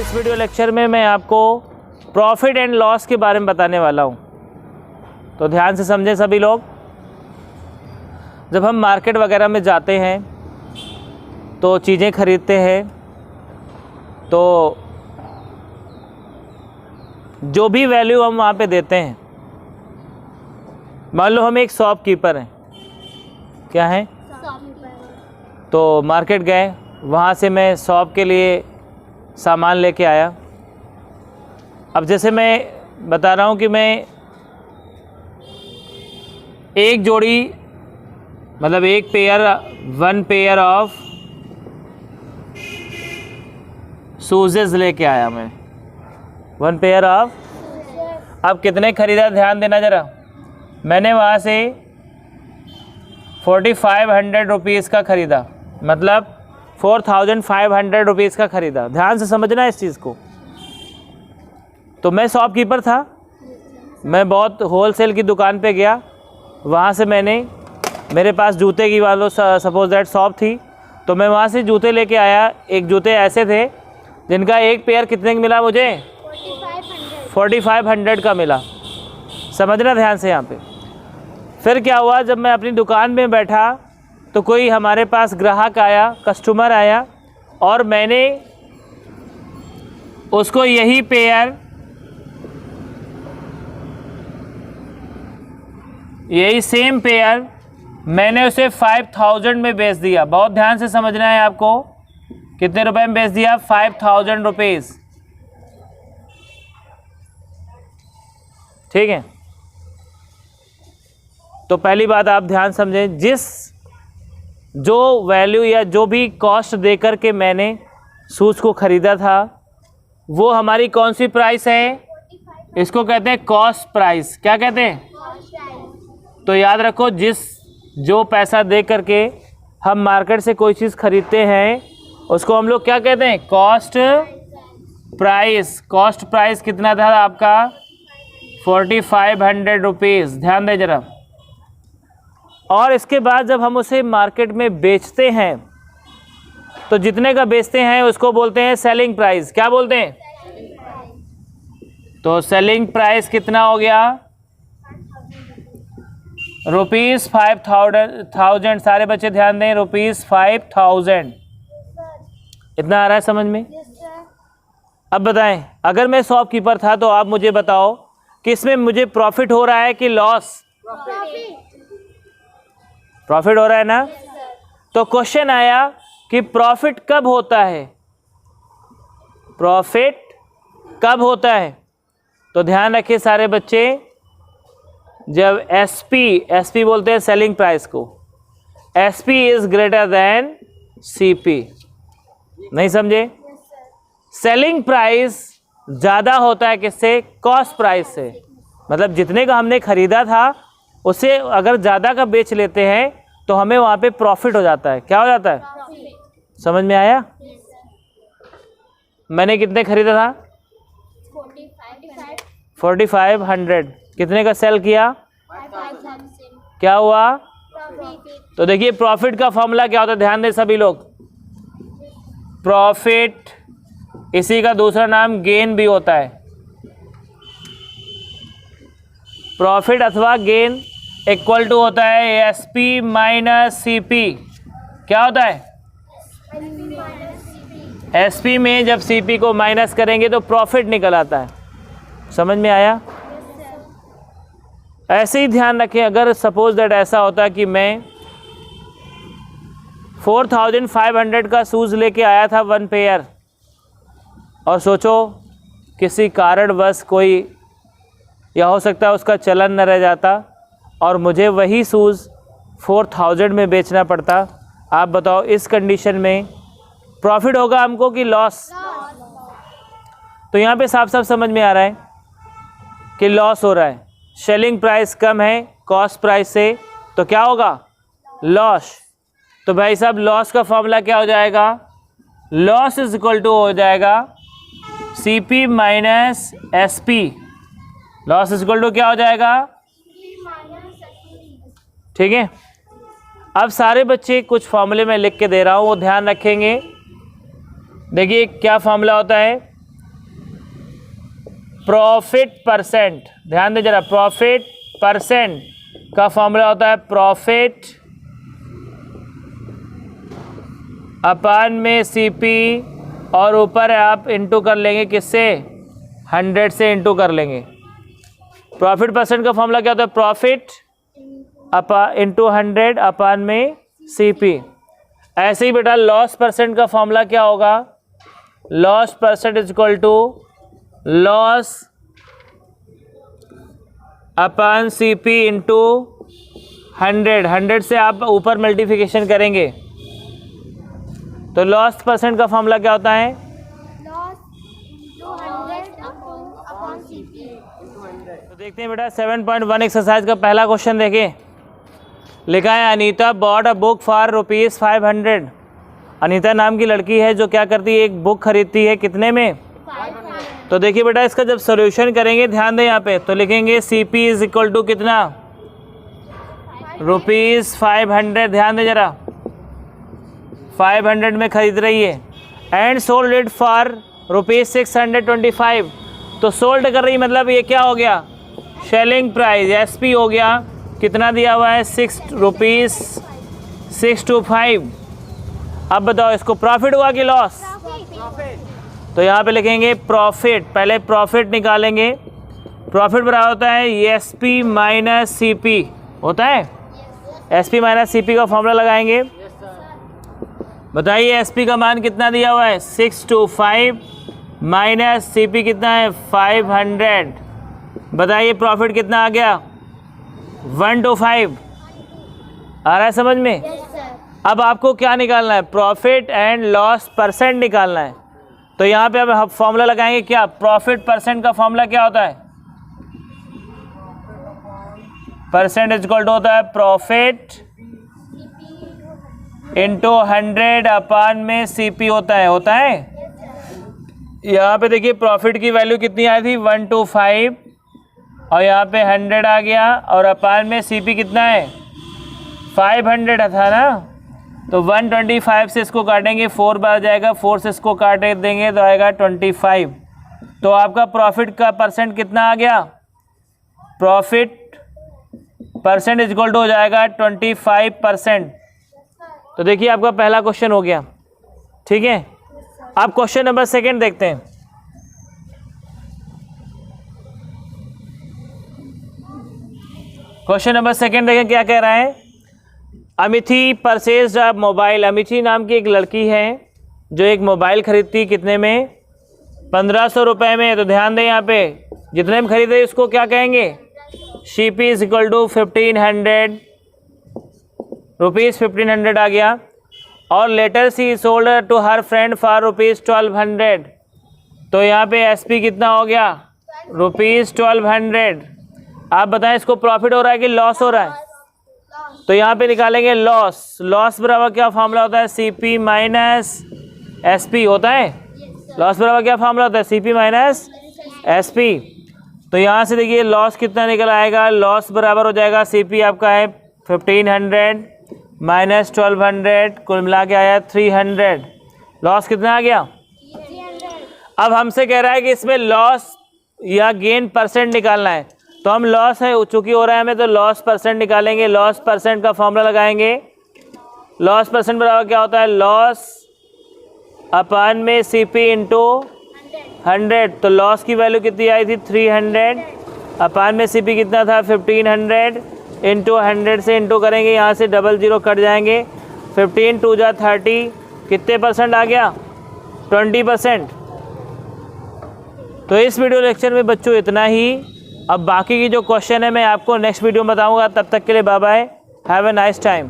इस video lecture में मैं आपको प्रॉफिट एंड लॉस के बारे में बताने वाला हूँ। तो ध्यान से समझें सभी लोग। जब हम मार्केट वगैरह में जाते हैं तो चीज़ें खरीदते हैं, तो जो भी वैल्यू हम वहाँ पे देते हैं, मान लो हम एक शॉपकीपर हैं, क्या है, तो मार्केट गए, वहाँ से मैं शॉप के लिए सामान लेके आया। अब जैसे मैं बता रहा हूँ कि मैं एक जोड़ी मतलब वन पेयर ऑफ शूज़ेस लेके आया मैं, वन पेयर ऑफ। अब कितने ख़रीदा, ध्यान देना ज़रा। मैंने वहाँ से 4500 रुपीज़ का ख़रीदा, मतलब 4500 रुपीज़ का ख़रीदा। ध्यान से समझना इस चीज़ को। तो मैं शॉपकीपर था, मैं बहुत होलसेल की दुकान पे गया, वहाँ से मेरे पास जूते की वालों सपोज दैट शॉप थी, तो मैं वहाँ से जूते लेके आया। एक जूते ऐसे थे जिनका एक पेयर कितने का मिला मुझे, 4500 का मिला। समझना ध्यान से यहाँ पे। फिर क्या हुआ, जब मैं अपनी दुकान में बैठा तो कोई हमारे पास ग्राहक आया, कस्टमर आया, और मैंने उसको यही पेयर, यही सेम पेयर मैंने उसे 5000 में बेच दिया। बहुत ध्यान से समझना है आपको। कितने रुपए में बेच दिया, 5000 रुपीज़। ठीक है। तो पहली बात आप ध्यान समझें, जो वैल्यू या जो भी कॉस्ट देकर के मैंने शूज़ को ख़रीदा था, वो हमारी कौन सी प्राइस है, इसको कहते हैं कॉस्ट प्राइस। क्या कहते हैं? तो याद रखो, जो पैसा दे करके हम मार्केट से कोई चीज़ खरीदते हैं, उसको हम लोग क्या कहते हैं, कॉस्ट प्राइस। कॉस्ट प्राइस कितना था आपका, 4500 रुपीज़। ध्यान दें ज़रा। और इसके बाद जब हम उसे मार्केट में बेचते हैं, तो जितने का बेचते हैं उसको बोलते हैं सेलिंग प्राइस। क्या बोलते हैं? तो सेलिंग प्राइस कितना हो गया, ₹5000। सारे बच्चे ध्यान दें, ₹5000। इतना आ रहा है समझ में? अब बताएं, अगर मैं शॉपकीपर था तो आप मुझे बताओ कि इसमें मुझे प्रॉफिट हो रहा है कि लॉस? प्रॉफिट हो रहा है ना। तो क्वेश्चन आया कि प्रॉफिट कब होता है, प्रॉफिट कब होता है? तो ध्यान रखिए सारे बच्चे, जब एसपी बोलते हैं सेलिंग प्राइस को, SP is greater than CP. नहीं समझे? सेलिंग प्राइस ज़्यादा होता है किससे, कॉस्ट प्राइस से। मतलब जितने का हमने ख़रीदा था उसे अगर ज़्यादा का बेच लेते हैं तो हमें वहाँ पे प्रॉफिट हो जाता है। क्या हो जाता है? समझ में आया? मैंने कितने ख़रीदा था, 4500। कितने का सेल किया, क्या हुआ? तो देखिए प्रॉफिट का फॉर्मूला क्या होता है, ध्यान दें सभी लोग। प्रॉफिट, इसी का दूसरा नाम गेन भी होता है। प्रॉफिट अथवा गेन इक्वल टू होता है एसपी माइनस सीपी। क्या होता है? एसपी में जब सीपी को माइनस करेंगे तो प्रॉफिट निकल आता है। समझ में आया? ऐसे ही ध्यान रखें, अगर सपोज दैट ऐसा होता कि मैं 4500 का शूज़ लेके आया था, वन पेयर, और सोचो किसी कारणवश कोई, या हो सकता है उसका चलन न रह जाता और मुझे वही शूज़ 4000 में बेचना पड़ता। आप बताओ इस कंडीशन में प्रॉफिट होगा हमको कि लॉस? तो यहाँ पे साफ साफ समझ में आ रहा है कि लॉस हो रहा है। सेलिंग प्राइस कम है कॉस्ट प्राइस से, तो क्या होगा, लॉस। तो भाई साहब लॉस का फॉर्मूला क्या हो जाएगा, लॉस इज इक्वल टू हो जाएगा CP minus SP. Loss is equal to क्या हो जाएगा, ठीक है। अब सारे बच्चे कुछ फॉर्मूले में लिख के दे रहा हूँ, वो ध्यान रखेंगे। देखिए क्या फॉर्मूला होता है, प्रॉफिट परसेंट, ध्यान दे जरा, प्रॉफिट परसेंट का फॉर्मूला होता है प्रॉफिट अपान में सीपी, और ऊपर आप इंटू कर लेंगे किससे, 100 से इंटू कर लेंगे। प्रॉफिट परसेंट का फॉर्मूला क्या होता है, प्रॉफिट इंटू 100 अपान में सीपी। ऐसे ही बेटा लॉस परसेंट का फॉर्मूला क्या होगा, loss percent is equal to loss upon CP into 100 से आप ऊपर मल्टीप्लिकेशन करेंगे तो लॉस परसेंट का फॉर्मूला क्या होता है, तो देखते हैं बेटा 7.1 एक्सरसाइज का पहला क्वेश्चन देखें। लिखा है Anita bought a book for ₹500। Anita नाम की लड़की है जो क्या करती है, एक बुक खरीदती है, कितने में, 500। तो देखिए बेटा इसका जब सॉल्यूशन करेंगे, ध्यान दें यहाँ पे, तो लिखेंगे सीपी इज इक्वल टू कितना, ₹500। ध्यान दें जरा, 500 में खरीद रही है, एंड सोल्ड इट फॉर ₹625। तो सोल्ड कर रही मतलब ये क्या हो गया, सेलिंग प्राइस, एसपी हो गया, कितना दिया हुआ है, ₹625। अब बताओ इसको प्रॉफिट हुआ कि लॉस, तो यहाँ पे लिखेंगे प्रॉफिट, पहले प्रॉफिट निकालेंगे। प्रॉफिट बराबर होता है एसपी माइनस सीपी, होता है एसपी माइनस सीपी का फॉर्मूला लगाएंगे। बताइए एसपी का मान कितना दिया हुआ है, 625 माइनस सीपी कितना है, 500। बताइए प्रॉफिट कितना आ गया, 125। आ रहा है समझ में। अब आपको क्या निकालना है, प्रॉफिट एंड लॉस परसेंट निकालना है। तो यहाँ पे अब फॉर्मूला लगाएंगे क्या, प्रॉफिट परसेंट का फॉर्मूला क्या होता है, परसेंट इज इक्वल टू होता है प्रॉफिट इंटू 100 अपान में सीपी होता है। यहाँ पे देखिए प्रॉफिट की वैल्यू कितनी आई थी, 125, और यहाँ पे 100 आ गया, और अपान में सीपी कितना है, 500 था ना, तो 125 से इसको काटेंगे, 4 बार जाएगा, 4 से इसको काट देंगे तो आएगा 25। तो आपका प्रॉफिट का परसेंट कितना आ गया, profit percent is equal to हो जाएगा 25%। तो देखिए आपका पहला क्वेश्चन हो गया, ठीक है। अब क्वेश्चन नंबर सेकंड देखते हैं। क्वेश्चन नंबर सेकंड देखें क्या कह रहा है। अमिथी परचेज्ड अ मोबाइल, अमिथी नाम की एक लड़की है जो एक मोबाइल खरीदती, कितने में, 1500 रुपये में। तो ध्यान दें यहाँ पे जितने में खरीदे उसको क्या कहेंगे, CP is equal to 1500 rupees, 1500 आ गया। और later she sold to her friend for ₹1200। तो यहाँ पे एसपी कितना हो गया, ₹1200। आप बताएं इसको प्रॉफिट हो रहा है कि लॉस हो रहा है, तो यहाँ पे निकालेंगे लॉस। लॉस बराबर क्या फार्मूला होता है, सीपी माइनस एसपी होता है। लॉस बराबर क्या फार्मूला होता है, सीपी माइनस एसपी। तो यहाँ से देखिए लॉस कितना निकल आएगा, लॉस बराबर हो जाएगा, सीपी आपका है 1500 माइनस 1200, कुल मिला के आया 300। लॉस कितना आ गया, अब हमसे कह रहा है कि इसमें लॉस या गेन परसेंट निकालना है। तो हम लॉस है चूँकि हो रहा है हमें, तो लॉस परसेंट निकालेंगे। लॉस परसेंट का फॉर्मूला लगाएंगे। लॉस परसेंट बराबर क्या होता है, लॉस अपान में सीपी इंटू 100। तो लॉस की वैल्यू कितनी आई थी, 300, अपान में सीपी कितना था, 1500, इंटू 100 से इंटू करेंगे, यहाँ से 00 कट जाएंगे, 15 2 जा 30, कितने परसेंट आ गया, 20%। तो इस वीडियो लेक्चर में बच्चों इतना ही। अब बाकी की जो क्वेश्चन है मैं आपको नेक्स्ट वीडियो में बताऊंगा। तब तक के लिए bye bye, have a nice time.